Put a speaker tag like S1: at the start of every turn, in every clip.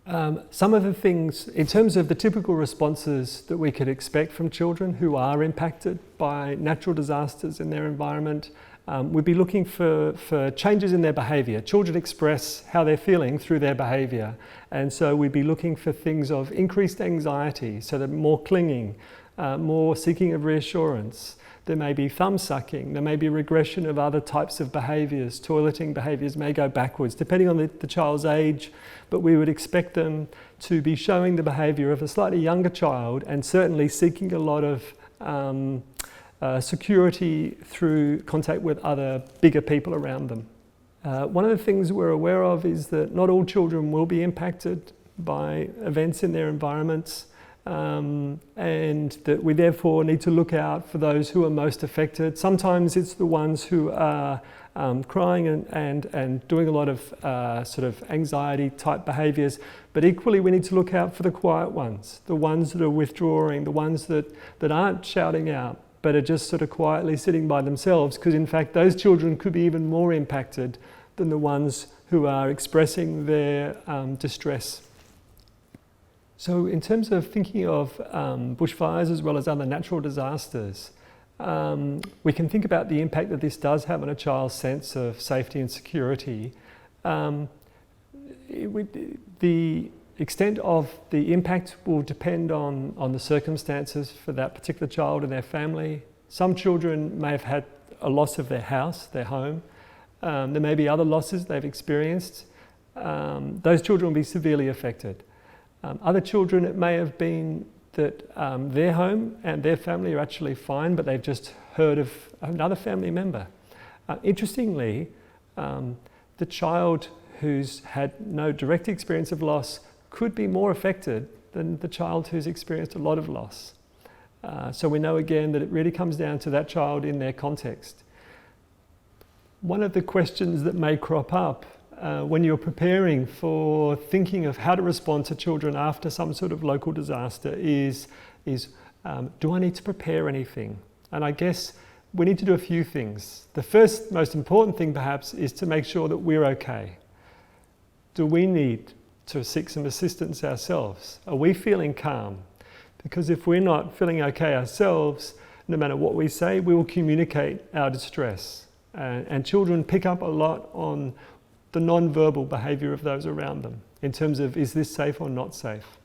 S1: Some of the things, in terms of the typical responses that we could expect from children who are impacted by natural disasters in their environment, we'd be looking for changes in their behaviour. Children express how they're feeling through their behaviour, and so we'd be looking for things of increased anxiety, so that more clinging, more seeking of reassurance. There may be thumb sucking, there may be regression of other types of behaviours. Toileting behaviours may go backwards, depending on the child's age, but we would expect them to be showing the behaviour of a slightly younger child and certainly seeking a lot of security through contact with other bigger people around them. One of the things we're aware of is that not all children will be impacted by events in their environments. And that we therefore need to look out for those who are most affected. Sometimes it's the ones who are crying and doing a lot of sort of anxiety type behaviours, but equally we need to look out for the quiet ones, the ones that are withdrawing, the ones that aren't shouting out but are just sort of quietly sitting by themselves, because in fact those children could be even more impacted than the ones who are expressing their distress. So in terms of thinking of bushfires as well as other natural disasters, we can think about the impact that this does have on a child's sense of safety and security. The extent of the impact will depend on the circumstances for that particular child and their family. Some children may have had a loss of their house, their home. There may be other losses they've experienced. Those children will be severely affected. Other children, it may have been that their home and their family are actually fine, but they've just heard of another family member. Interestingly, the child who's had no direct experience of loss could be more affected than the child who's experienced a lot of loss. So we know again that it really comes down to that child in their context. One of the questions that may crop up when you're preparing for thinking of how to respond to children after some sort of local disaster is do I need to prepare anything? And I guess we need to do a few things. The first most important thing perhaps is to make sure that we're okay. Do we need to seek some assistance ourselves? Are we feeling calm? Because if we're not feeling okay ourselves, no matter what we say, we will communicate our distress. And children pick up a lot on the non-verbal behaviour of those around them in terms of, is this safe or not safe?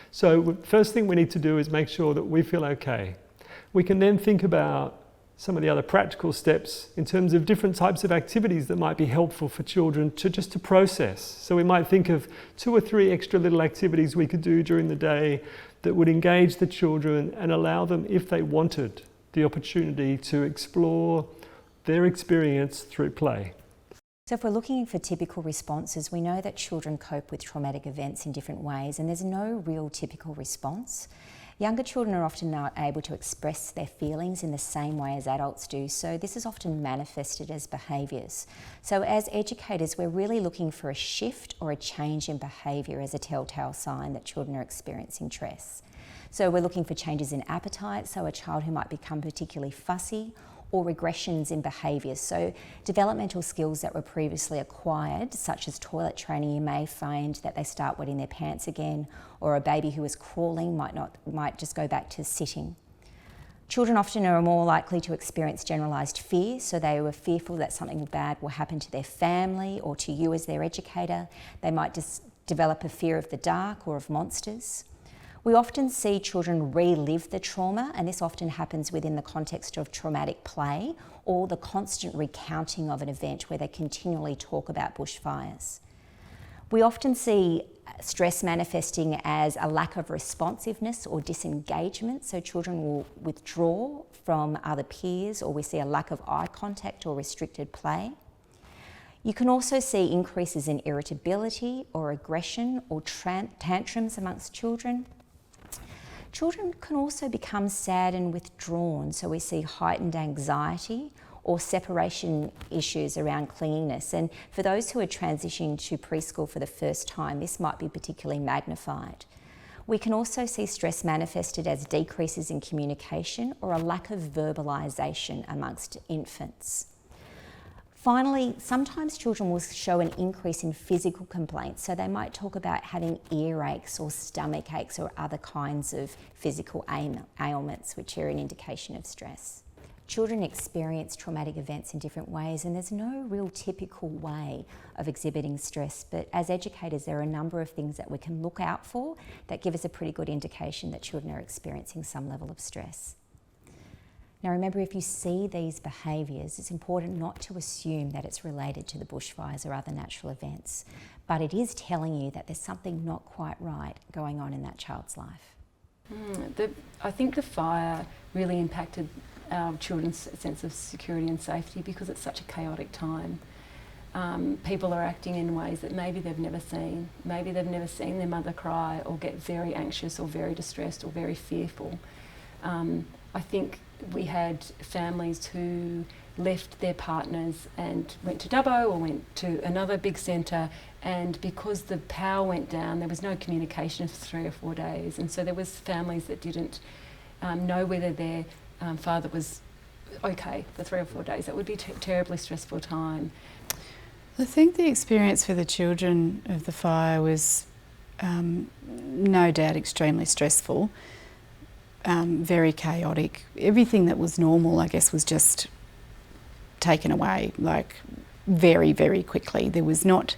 S1: So first thing we need to do is make sure that we feel okay. We can then think about some of the other practical steps in terms of different types of activities that might be helpful for children to process. So we might think of 2 or 3 extra little activities we could do during the day that would engage the children and allow them, if they wanted, the opportunity to explore their experience through play.
S2: So if we're looking for typical responses, we know that children cope with traumatic events in different ways, and there's no real typical response. Younger children are often not able to express their feelings in the same way as adults do, so this is often manifested as behaviours. So as educators, we're really looking for a shift or a change in behaviour as a telltale sign that children are experiencing stress. So we're looking for changes in appetite, so a child who might become particularly fussy, or regressions in behaviours. So developmental skills that were previously acquired, such as toilet training, you may find that they start wetting their pants again, or a baby who is crawling might just go back to sitting. Children often are more likely to experience generalised fear, so they were fearful that something bad will happen to their family or to you as their educator. They might just develop a fear of the dark or of monsters. We often see children relive the trauma, and this often happens within the context of traumatic play or the constant recounting of an event where they continually talk about bushfires. We often see stress manifesting as a lack of responsiveness or disengagement, so children will withdraw from other peers, or we see a lack of eye contact or restricted play. You can also see increases in irritability or aggression or tantrums amongst children. Children can also become sad and withdrawn, so we see heightened anxiety or separation issues around clinginess. And for those who are transitioning to preschool for the first time, this might be particularly magnified. We can also see stress manifested as decreases in communication or a lack of verbalisation amongst infants. Finally, sometimes children will show an increase in physical complaints. So they might talk about having earaches or stomach aches or other kinds of physical ailments, which are an indication of stress. Children experience traumatic events in different ways, and there's no real typical way of exhibiting stress. But as educators, there are a number of things that we can look out for that give us a pretty good indication that children are experiencing some level of stress. Now remember, if you see these behaviours, it's important not to assume that it's related to the bushfires or other natural events, but it is telling you that there's something not quite right going on in that child's life.
S3: I think the fire really impacted our children's sense of security and safety because it's such a chaotic time. People are acting in ways that maybe they've never seen. Maybe they've never seen their mother cry or get very anxious or very distressed or very fearful. I think we had families who left their partners and went to Dubbo or went to another big centre, and because the power went down, there was no communication for 3 or 4 days, and so there was families that didn't know whether their father was okay for 3 or 4 days. That would be a terribly stressful time.
S4: I think the experience for the children of the fire was no doubt extremely stressful. Very chaotic. Everything that was normal, I guess, was just taken away, like very, very quickly. There was not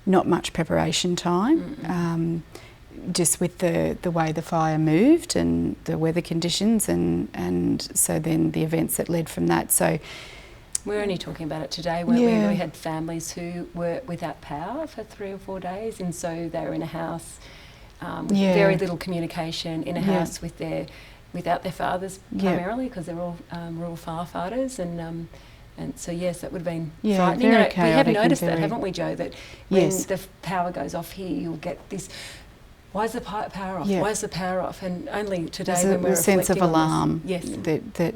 S4: much preparation time, just with the way the fire moved and the weather conditions, and so then the events that led from that. So
S3: we're only talking about it today, weren't we? We had families who were without power for 3 or 4 days, and so they were in a house with very little communication, in a house without their fathers primarily, because they're all rural firefighters, and so yes, that would have been frightening.
S4: Very
S3: we have noticed
S4: very,
S3: that, haven't we, Jo? That when the power goes off here, you'll get this. Why is the power off? Why is the power off? And only today,
S4: there's
S3: when we're
S4: a sense of alarm, that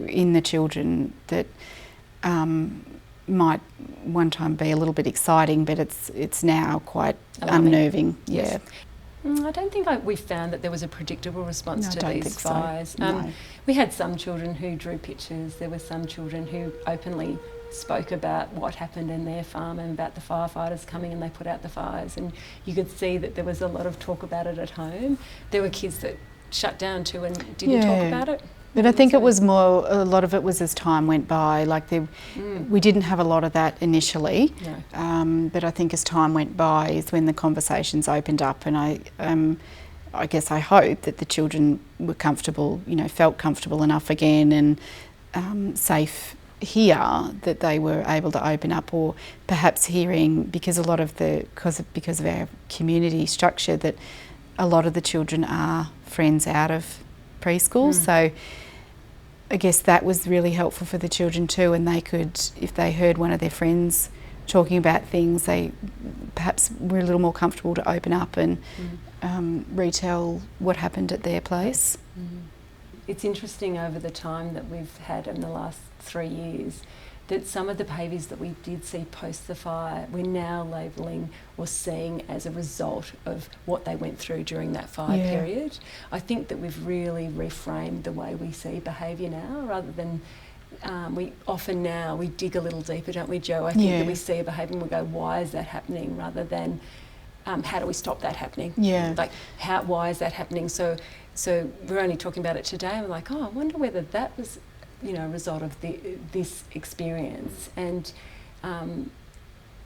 S4: in the children that might one time be a little bit exciting, but it's now quite unnerving.
S3: Yes. I don't think we found that there was a predictable response to these fires. We had some children who drew pictures. There were some children who openly spoke about what happened in their farm and about the firefighters coming and they put out the fires. And you could see that there was a lot of talk about it at home. There were kids that shut down too and didn't talk about it.
S4: But I think it was more, a lot of it was as time went by. Like we didn't have a lot of that initially, but I think as time went by is when the conversations opened up, and I guess I hope that the children were comfortable, felt comfortable enough again and safe here that they were able to open up, or perhaps hearing, because a lot of because of our community structure, that a lot of the children are friends out of preschool, so I guess that was really helpful for the children too, and they could, if they heard one of their friends talking about things, they perhaps were a little more comfortable to open up and retell what happened at their place.
S3: It's interesting over the time that we've had in the last 3 years that some of the behaviours that we did see post the fire, we're now labelling or seeing as a result of what they went through during that fire period. I think that we've really reframed the way we see behaviour now, rather than we often now we dig a little deeper, don't we, Jo? I think that we see a behaviour and we go, why is that happening, rather than how do we stop that happening? Like, why is that happening? So we're only talking about it today, and we're like, oh, I wonder whether that was a result of this experience. And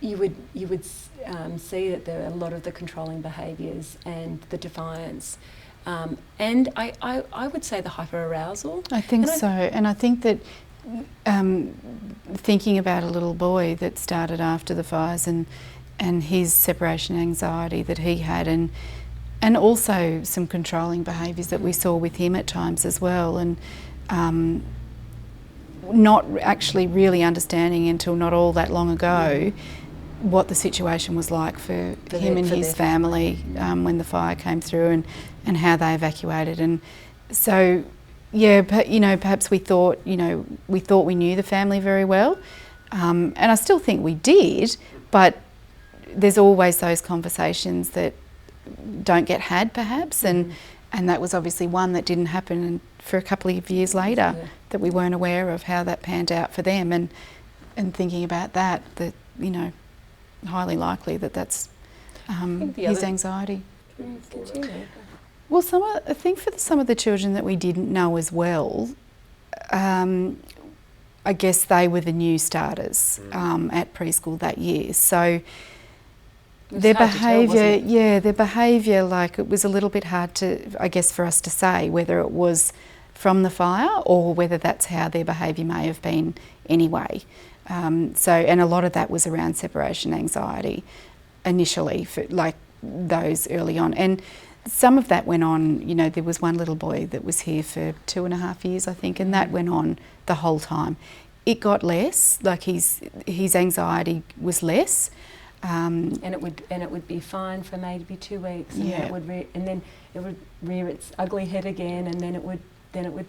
S3: you would see that there are a lot of the controlling behaviours and the defiance, and I would say the hyperarousal.
S4: I think so, and I think that thinking about a little boy that started after the fires and his separation anxiety that he had, and also some controlling behaviours that we saw with him at times as well, and not actually really understanding until not all that long ago what the situation was like for him and his family when the fire came through, and how they evacuated. And so perhaps we thought we knew the family very well, and I still think we did, but there's always those conversations that don't get had perhaps, and that was obviously one that didn't happen for a couple of years later, that we weren't aware of how that panned out for them. And and thinking about that, you know, highly likely that that's his anxiety. Well, I think for some of the children that we didn't know as well, I guess they were the new starters at preschool that year. So their behaviour, like, it was a little bit hard to, I guess, for us to say whether it was from the fire or whether that's how their behaviour may have been anyway. And a lot of that was around separation anxiety initially, for like those early on. And some of that went on, you know, there was one little boy that was here for 2.5 years, I think, and that went on the whole time. It got less, like his anxiety was less.
S3: And it would be fine for maybe 2 weeks, and then it would rear its ugly head again, and then it would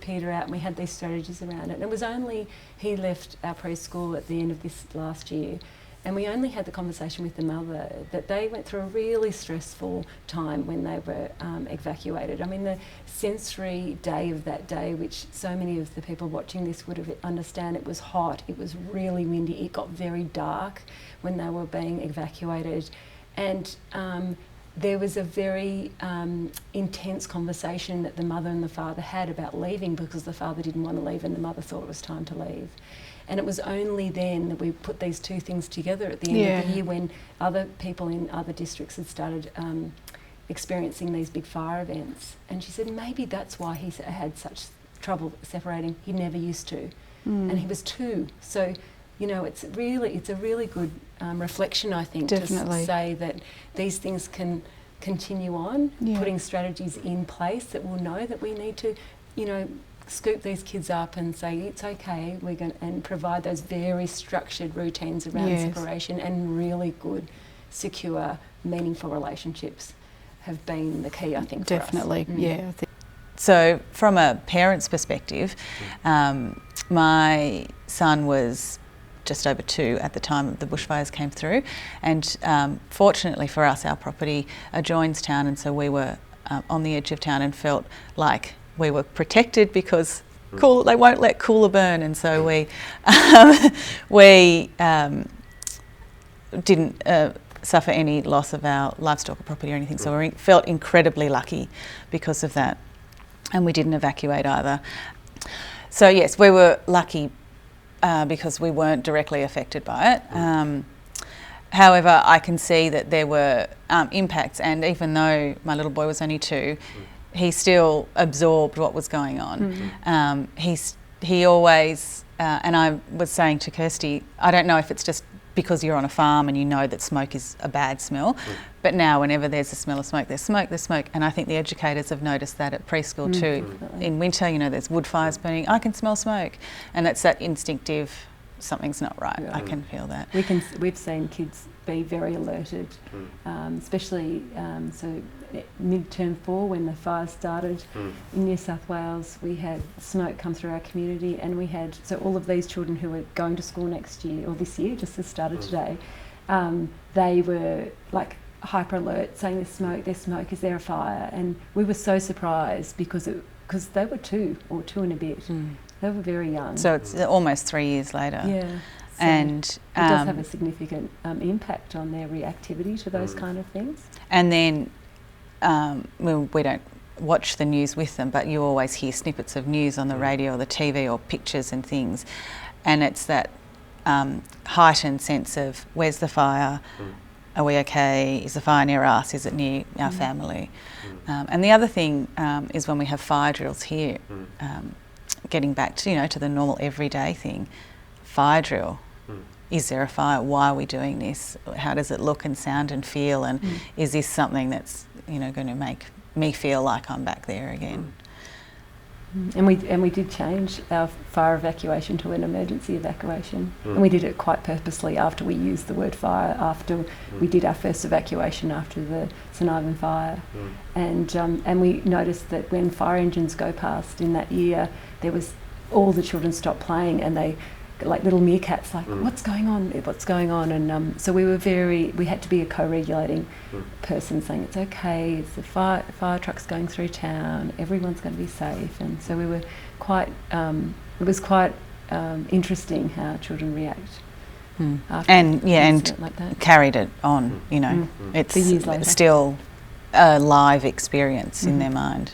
S3: peter out, and we had these strategies around it. And it was only, he left our preschool at the end of this last year, and we only had the conversation with the mother that they went through a really stressful time when they were evacuated. I mean, the sensory day of that day, which so many of the people watching this would have understand, it was hot, it was really windy, it got very dark when they were being evacuated. And there was a very intense conversation that the mother and the father had about leaving, because the father didn't want to leave and the mother thought it was time to leave. And it was only then that we put these two things together at the end of the year, when other people in other districts had started experiencing these big fire events. And she said maybe that's why he had such trouble separating. He never used to. And he was 2. So, you know, it's a really good reflection, I think,
S4: Definitely.
S3: to say that these things can continue on, putting strategies in place that will know that we need to, you know, scoop these kids up and say it's okay, and provide those very structured routines around separation, and really good, secure, meaningful relationships have been the key, I think,
S4: Definitely,
S3: for us.
S4: yeah.
S5: So from a parent's perspective, my son was just over 2 at the time the bushfires came through, and fortunately for us, our property adjoins town, and so we were on the edge of town and felt like we were protected because they won't let Coolah burn, and so we didn't suffer any loss of our livestock or property or anything. So we felt incredibly lucky because of that, and we didn't evacuate either. So yes, we were lucky because we weren't directly affected by it. However, I can see that there were impacts, and even though my little boy was only 2, he still absorbed what was going on. He always, and I was saying to Kirsty, I don't know if it's just because you're on a farm and you know that smoke is a bad smell, but now whenever there's a smell of smoke, there's smoke. And I think the educators have noticed that at preschool too. In winter, you know, there's wood fires burning, I can smell smoke. And it's that instinctive, something's not right, I can feel that.
S3: We've seen kids be very alerted, especially so mid-term 4 when the fires started in New South Wales. We had smoke come through our community, and we had, so all of these children who were going to school next year, or this year, just as started today, they were like hyper alert, saying there's smoke, is there a fire? And we were so surprised because they were 2 or 2 and a bit. They were very young.
S5: So it's almost 3 years later.
S3: Yeah. So
S5: and
S3: it does have a significant impact on their reactivity to those kind of things.
S5: And then we don't watch the news with them, but you always hear snippets of news on the radio or the TV or pictures and things, and it's that heightened sense of where's the fire, are we okay, is the fire near us, is it near our family? And the other thing is when we have fire drills here, getting back to, to the normal everyday thing, fire drill. Is there a fire? Why are we doing this? How does it look and sound and feel? And is this something that's going to make me feel like I'm back there again?
S3: And we did change our fire evacuation to an emergency evacuation, and we did it quite purposely after we used the word fire, after we did our first evacuation after the St Ivan fire, and we noticed that when fire engines go past in that year, there was all the children stopped playing, and they like little meerkats, like what's going on, and so we had to be a co-regulating person, saying it's okay, it's the fire trucks going through town, everyone's going to be safe. And so we were quite it was quite interesting how children react after
S5: And
S3: an
S5: and
S3: incident like that.
S5: carried it on. You know,
S3: For years later.
S5: it's still a live experience in their mind.